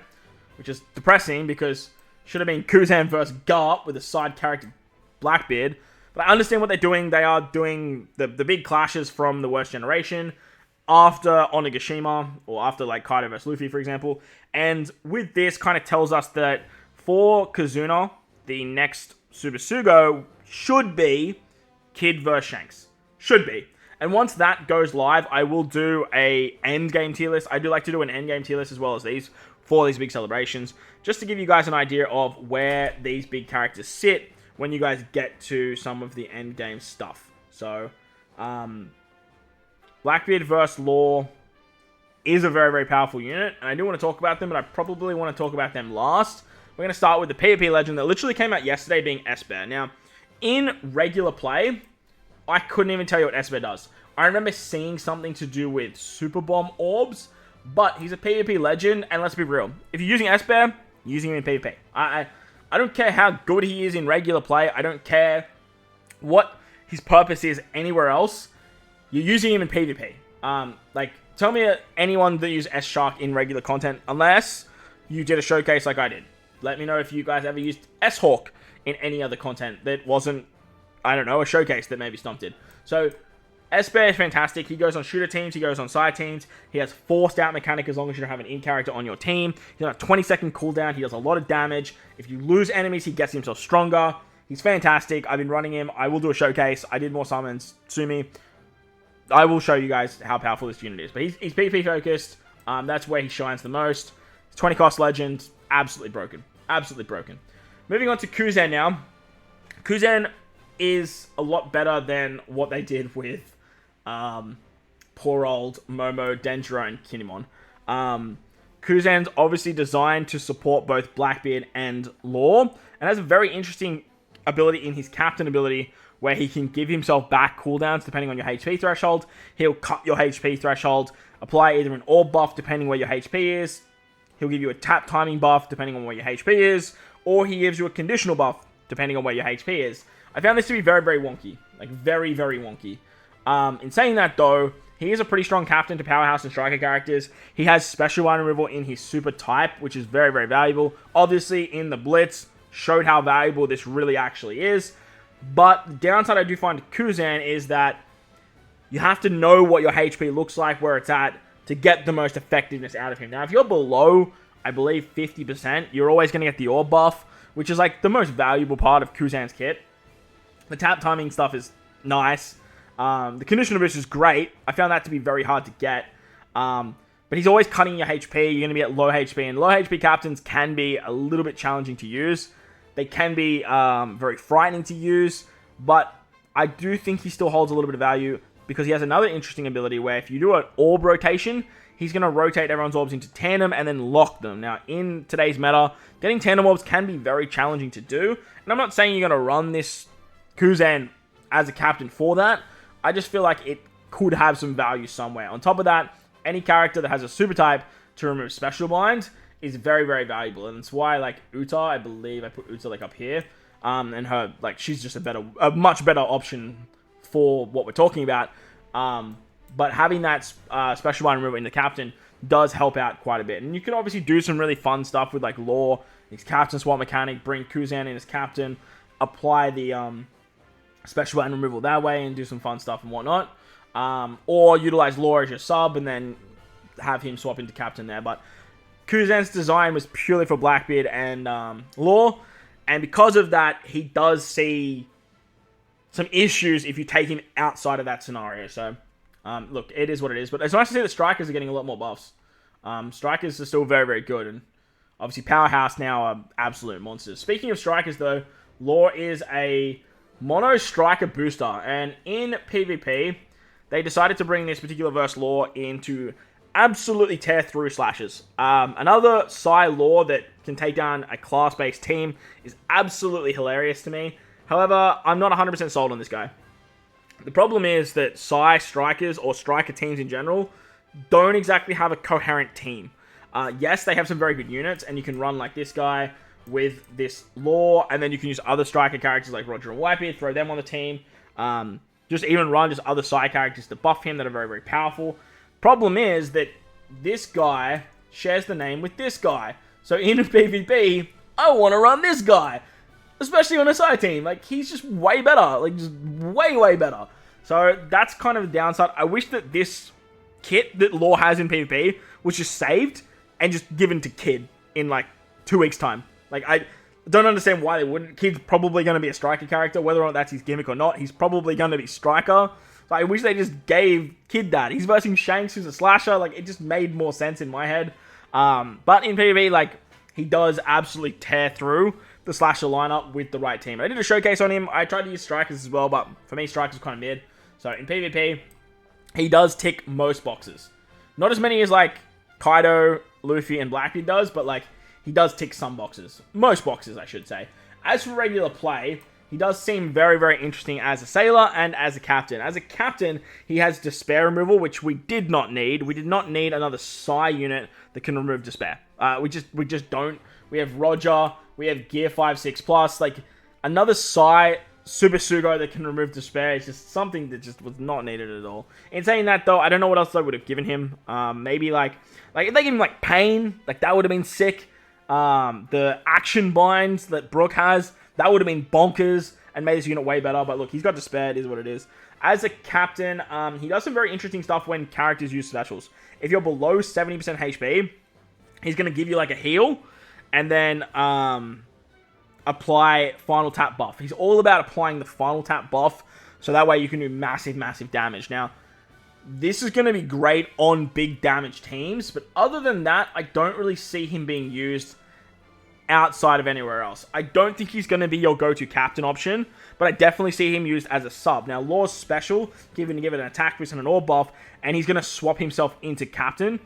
which is depressing because should have been Kuzan vs. Garp with a side character Blackbeard. But I understand what they're doing. They are doing the big clashes from the worst generation after Onigashima, or after like Kaido vs. Luffy, for example. And with this, kind of tells us that for Kazuna, the next Super SUGO should be Kid vs. Shanks. Should be. And once that goes live, I will do a endgame tier list. I do like to do an endgame tier list as well as these for these big celebrations, just to give you guys an idea of where these big characters sit when you guys get to some of the endgame stuff. So, Blackbeard vs. Law is a very, very powerful unit, and I do want to talk about them, but I probably want to talk about them last. We're going to start with the PvP legend that literally came out yesterday, being SBear. Now, in regular play, I couldn't even tell you what SBear does. I remember seeing something to do with Super Bomb orbs, but he's a PvP legend, and let's be real. If you're using SBear, you're using him in PvP. I don't care how good he is in regular play. I don't care what his purpose is anywhere else. You're using him in PvP. Like, tell me anyone that uses S-Shark in regular content, unless you did a showcase like I did. Let me know if you guys ever used S-Hawk in any other content that wasn't, I don't know, a showcase that maybe Stomp did. So, SBear is fantastic. He goes on shooter teams. He goes on side teams. He has forced out mechanic as long as you don't have an in-character on your team. He's on a 20-second cooldown. He does a lot of damage. If you lose enemies, he gets himself stronger. He's fantastic. I've been running him. I will do a showcase. I did more summons. Sue me. I will show you guys how powerful this unit is. But he's PvP focused. That's where he shines the most. 20 cost legend. Absolutely broken. Absolutely broken. Moving on to Kuzan now. Kuzan is a lot better than what they did with poor old Momo, Denjiro, and Kinemon. Kuzan's obviously designed to support both Blackbeard and Law, and has a very interesting ability in his captain ability where he can give himself back cooldowns depending on your HP threshold. He'll cut your HP threshold, apply either an orb buff depending where your HP is, he'll give you a tap timing buff depending on where your HP is, or he gives you a conditional buff depending on where your HP is. I found this to be very, very wonky. Like, very, very wonky. In saying that, though, he is a pretty strong captain to powerhouse and striker characters. He has special item removal in his super type, which is very, very valuable. Obviously, in the Blitz, showed how valuable this really actually is. But the downside I do find to Kuzan is that you have to know what your HP looks like, where it's at, to get the most effectiveness out of him. Now, if you're below, I believe, 50%, you're always going to get the orb buff, which is like the most valuable part of Kuzan's kit. The tap timing stuff is nice. The conditional boost is great. I found that to be very hard to get. But he's always cutting your HP. You're going to be at low HP. And low HP captains can be a little bit challenging to use. They can be very frightening to use. But I do think he still holds a little bit of value because he has another interesting ability where if you do an orb rotation, he's going to rotate everyone's orbs into tandem and then lock them. Now, in today's meta, getting tandem orbs can be very challenging to do. And I'm not saying you're going to run this Kuzan as a captain for that. I just feel like it could have some value somewhere. On top of that, any character that has a super type to remove special bind is very, very valuable. And it's why, like, Uta, I believe I put Uta, like, up here. And her, like, she's just a much better option for what we're talking about. But having that special bind removal in the captain does help out quite a bit. And you can obviously do some really fun stuff with, like, Law, his captain swap mechanic, bring Kuzan in as captain, apply the special bind removal that way and do some fun stuff and whatnot. Or utilize Law as your sub and then have him swap into captain there. But Kuzan's design was purely for Blackbeard and Law. And because of that, he does see some issues if you take him outside of that scenario. So, look, it is what it is. But it's nice to see that strikers are getting a lot more buffs. Strikers are still very, very good. And obviously, Powerhouse now are absolute monsters. Speaking of strikers, though, Law is a mono striker booster. And in PvP, they decided to bring this particular verse Law in to absolutely tear through slashes. Another Psy Law that can take down a class-based team is absolutely hilarious to me. However, I'm not 100% sold on this guy. The problem is that Psy strikers or striker teams in general don't exactly have a coherent team. Yes, they have some very good units, and you can run like this guy with this Law, and then you can use other striker characters like Roger and Whitebeard, throw them on the team. Just even run just other Psy characters to buff him that are very, very powerful. Problem is that this guy shares the name with this guy. So in a PvP, I want to run this guy. Especially on a side team. Like, he's just way better. Like, just way, way better. So that's kind of the downside. I wish that this kit that Law has in PvP was just saved and just given to Kid in, like, 2 weeks' time. Like, I don't understand why they wouldn't. Kid's probably going to be a striker character. Whether or not that's his gimmick or not, he's probably going to be striker. So I wish they just gave Kid that. He's versing Shanks, who's a slasher. Like, it just made more sense in my head. But in PvP, like, he does absolutely tear through the slasher lineup with the right team. I did a showcase on him. I tried to use strikers as well, but for me, strikers are kind of mid. So in PvP, he does tick most boxes. Not as many as, like, Kaido, Luffy, and Blackbeard does, but, like, he does tick some boxes. Most boxes, I should say. As for regular play, he does seem very, very interesting as a sailor and as a captain. As a captain, he has Despair removal, which we did not need. We did not need another Psy unit that can remove Despair. We just don't. We have Roger. We have Gear 5-6+. Like, another Psy Super SUGO that can remove Despair is just something that just was not needed at all. In saying that, though, I don't know what else they would have given him. Maybe, like if they gave him, like, Pain, like, that would have been sick. The action binds that Brook has, that would have been bonkers and made this unit way better. But look, he's got Despair, it is what it is. As a captain, he does some very interesting stuff when characters use specials. If you're below 70% HP, he's going to give you like a heal and then apply final tap buff. He's all about applying the final tap buff so that way you can do massive, massive damage. Now, this is going to be great on big damage teams, but other than that, I don't really see him being used outside of anywhere else. I don't think he's going to be your go-to captain option, but I definitely see him used as a sub. Now, Law's special, give it an attack boost and an orb buff, and he's going to swap himself into captain.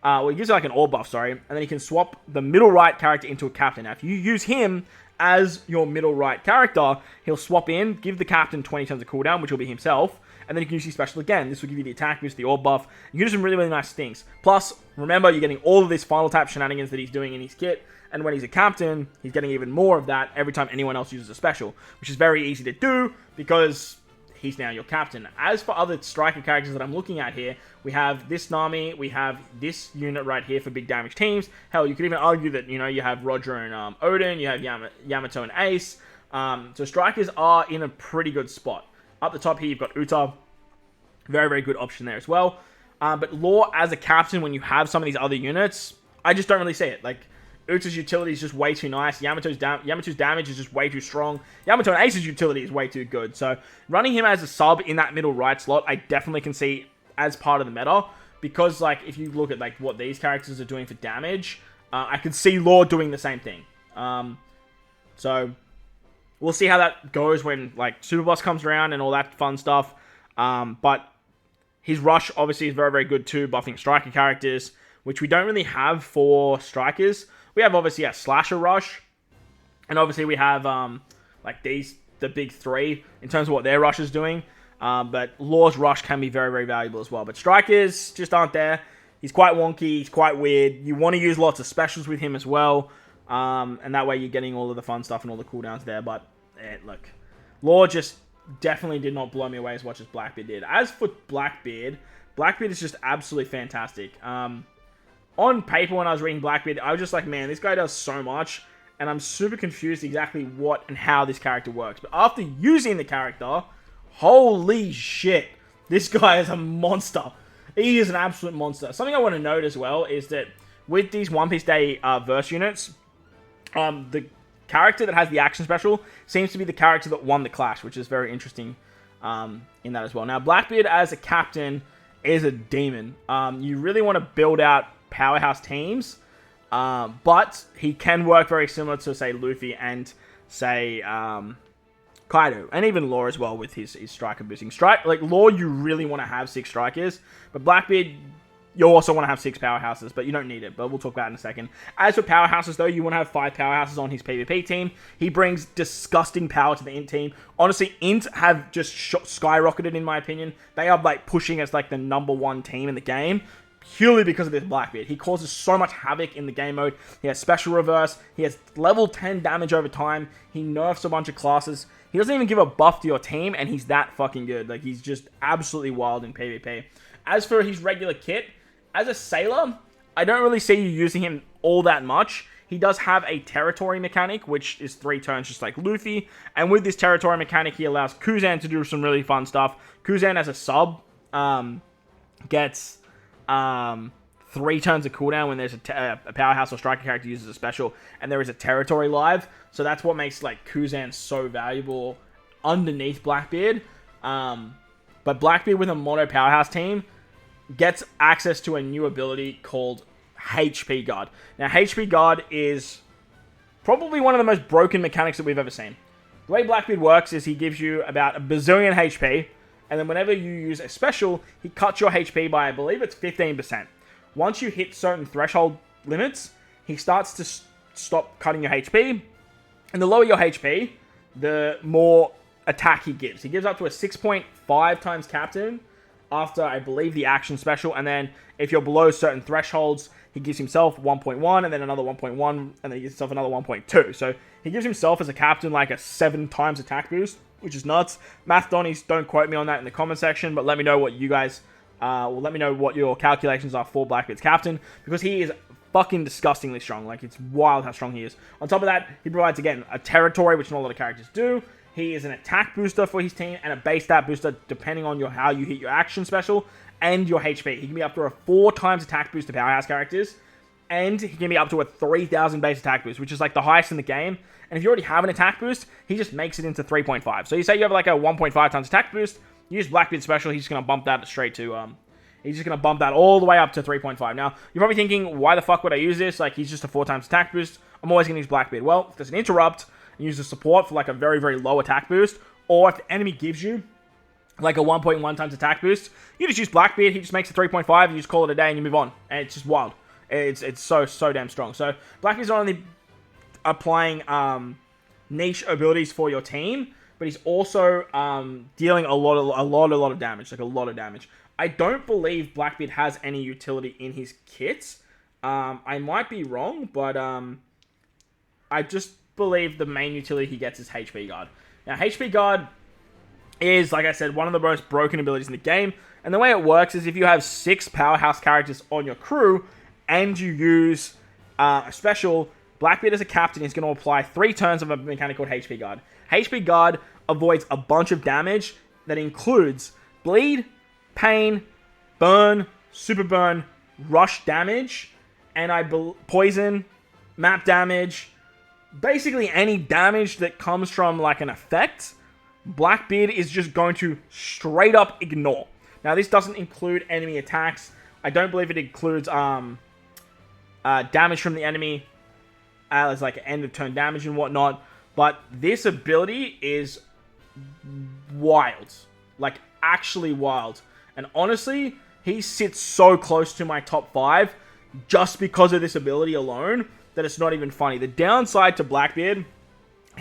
Well, he gives it like an orb buff, sorry, and then he can swap the middle right character into a captain. Now, if you use him as your middle right character, he'll swap in, give the captain 20 turns of cooldown, which will be himself, and then you can use his special again. This will give you the attack boost, the orb buff. You can do some really, really nice things. Plus, remember, you're getting all of this final tap shenanigans that he's doing in his kit, and when he's a captain, he's getting even more of that every time anyone else uses a special, which is very easy to do because he's now your captain. As for other striker characters that I'm looking at here, we have this Nami, we have this unit right here for big damage teams. Hell, you could even argue that, you know, you have Roger and Odin, you have Yamato and Ace. So strikers are in a pretty good spot. Up the top here, you've got Uta. Very, very good option there as well. But Law as a captain, when you have some of these other units, I just don't really see it. Like, Uta's utility is just way too nice. Yamato's damage is just way too strong. Yamato and Ace's utility is way too good. So, running him as a sub in that middle right slot, I definitely can see as part of the meta. Because, like, if you look at, like, what these characters are doing for damage, I could see Law doing the same thing. So, we'll see how that goes when, like, Super Boss comes around and all that fun stuff. But his rush, obviously, is very, very good too, buffing striker characters, which we don't really have for strikers. We have, obviously, a Slasher Rush, and obviously we have, like, the big three, in terms of what their rush is doing, but Law's rush can be very, very valuable as well, but strikers just aren't there. He's quite wonky, he's quite weird. You want to use lots of specials with him as well, and that way you're getting all of the fun stuff and all the cooldowns there, but, look, Law just definitely did not blow me away as much as Blackbeard did. As for Blackbeard is just absolutely fantastic. On paper, when I was reading Blackbeard, I was just like, man, this guy does so much, and I'm super confused exactly what and how this character works. But after using the character, holy shit, this guy is a monster. He is an absolute monster. Something I want to note as well is that with these One Piece Day verse units, the character that has the action special seems to be the character that won the clash, which is very interesting in that as well. Now, Blackbeard as a captain is a demon. You really want to build out powerhouse teams, but he can work very similar to, say, Luffy and, say, Kaido, and even Law as well with his striker boosting. Like, Law, you really want to have 6 strikers, but Blackbeard, you also want to have 6 powerhouses, but you don't need it, but we'll talk about it in a second. As for powerhouses, though, you want to have 5 powerhouses on his PvP team. He brings disgusting power to the Int team. Honestly, Int have just skyrocketed, in my opinion. They are, like, pushing as, like, the #1 team in the game, purely because of this Blackbeard. He causes so much havoc in the game mode. He has special reverse. He has level 10 damage over time. He nerfs a bunch of classes. He doesn't even give a buff to your team, and he's that fucking good. Like, he's just absolutely wild in PvP. As for his regular kit, as a sailor, I don't really see you using him all that much. He does have a territory mechanic, which is 3 turns just like Luffy. And with this territory mechanic, he allows Kuzan to do some really fun stuff. Kuzan as a sub gets 3 turns of cooldown when there's a powerhouse or striker character uses a special, and there is a territory live. So that's what makes, like, Kuzan so valuable underneath Blackbeard. But Blackbeard with a mono powerhouse team gets access to a new ability called HP Guard. Now, HP Guard is probably one of the most broken mechanics that we've ever seen. The way Blackbeard works is he gives you about a bazillion HP, and then whenever you use a special, he cuts your HP by, I believe it's 15%. Once you hit certain threshold limits, he starts to stop cutting your HP, and the lower your HP, the more attack he gives. He gives up to a 6.5 times captain after, I believe, the action special, and then if you're below certain thresholds, he gives himself 1.1, and then another 1.1, and then he gives himself another 1.2. So he gives himself as a captain like a 7 times attack boost, which is nuts. Math Donnies, don't quote me on that in the comment section, but let me know what you guys, let me know what your calculations are for Blackbeard's captain, because he is fucking disgustingly strong. Like, it's wild how strong he is. On top of that, he provides, again, a territory, which not a lot of characters do. He is an attack booster for his team and a base stat booster depending on how you hit your action special and your HP. He can be up to a 4 times attack boost to powerhouse characters, and he can be up to a 3,000 base attack boost, which is like the highest in the game. And if you already have an attack boost, he just makes it into 3.5. So you say you have like a 1.5 times attack boost, you use Blackbeard special, he's just going to bump that straight to, he's just going to bump that all the way up to 3.5. Now, you're probably thinking, why the fuck would I use this? Like, he's just a 4 times attack boost. I'm always going to use Blackbeard. Well, if there's an interrupt, use the support for like a very, very low attack boost, or if the enemy gives you like a 1.1 times attack boost, you just use Blackbeard, he just makes it 3.5, you just call it a day and you move on. And it's just wild. It's so damn strong. So Blackbeard's not only applying niche abilities for your team, but he's also dealing a lot of damage, like a lot of damage. I don't believe Blackbeard has any utility in his kits. I might be wrong, but I just believe the main utility he gets is HP Guard. Now, HP Guard is, like I said, one of the most broken abilities in the game, and the way it works is if you have 6 powerhouse characters on your crew, and you use a special, Blackbeard as a captain is going to apply 3 turns of a mechanic called HP Guard. HP Guard avoids a bunch of damage that includes bleed, pain, burn, super burn, rush damage, and poison, map damage. Basically any damage that comes from like an effect, Blackbeard is just going to straight up ignore. Now, this doesn't include enemy attacks. I don't believe it includes damage from the enemy as like end of turn damage and whatnot. But this ability is wild. Like, actually wild. And honestly, he sits so close to my top 5 just because of this ability alone that it's not even funny. The downside to Blackbeard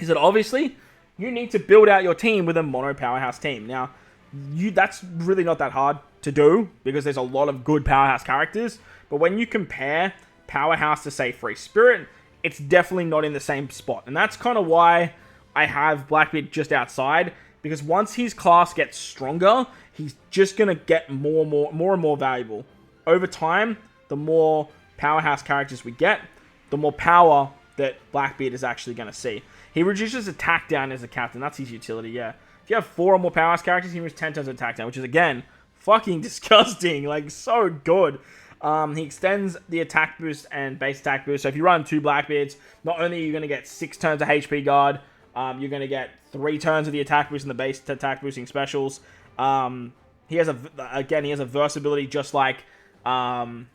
is that obviously you need to build out your team with a mono powerhouse team. Now, that's really not that hard to do because there's a lot of good powerhouse characters. But when you compare powerhouse to, say, Free Spirit, it's definitely not in the same spot. And that's kind of why I have Blackbeard just outside, because once his class gets stronger, he's just going to get more and more valuable. Over time, the more powerhouse characters we get, the more power that Blackbeard is actually going to see. He reduces attack down as a captain. That's his utility, yeah. If you have 4 or more powerhouse characters, he moves 10 times attack down, which is, again, fucking disgusting. Like, so good. He extends the attack boost and base attack boost. So if you run 2 Blackbeards, not only are you going to get 6 turns of HP guard, you're going to get 3 turns of the attack boost and the base attack boosting specials. He has a versatility just like Kaido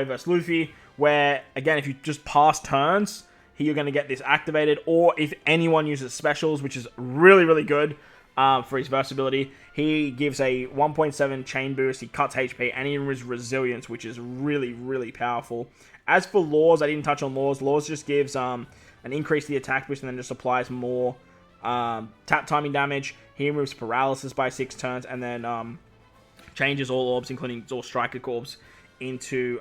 versus Luffy, where, again, if you just pass turns, you're going to get this activated, or if anyone uses specials, which is really, really good for his versatility. He gives a 1.7 chain boost, he cuts HP, and he has resilience, which is really, really powerful. As for laws, I didn't touch on laws. Laws just gives an increase to the attack boost and then just applies more tap timing damage. He removes paralysis by 6 turns, and then changes all orbs, including all striker orbs, into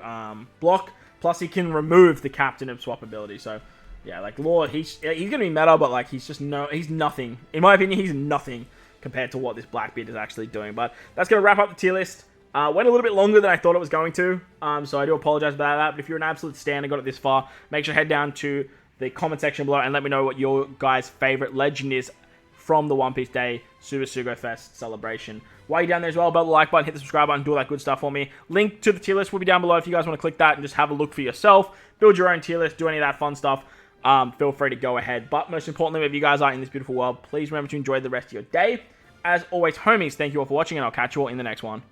block. Plus, he can remove the captain of swap ability. So, yeah, like Law, he's gonna be meta, but like he's nothing. In my opinion, he's nothing compared to what this Blackbeard is actually doing. But that's gonna wrap up the tier list. Went a little bit longer than I thought it was going to, so I do apologize about that. But if you're an absolute stan and got it this far, make sure to head down to the comment section below and let me know what your guys' favorite legend is from the One Piece Day Super SUGO Fest celebration. While you're down there as well, bell the like button, hit the subscribe button, do all that good stuff for me. Link to the tier list will be down below if you guys want to click that and just have a look for yourself. Build your own tier list, do any of that fun stuff. Feel free to go ahead. But most importantly, wherever you guys are in this beautiful world, please remember to enjoy the rest of your day. As always, homies, thank you all for watching, and I'll catch you all in the next one.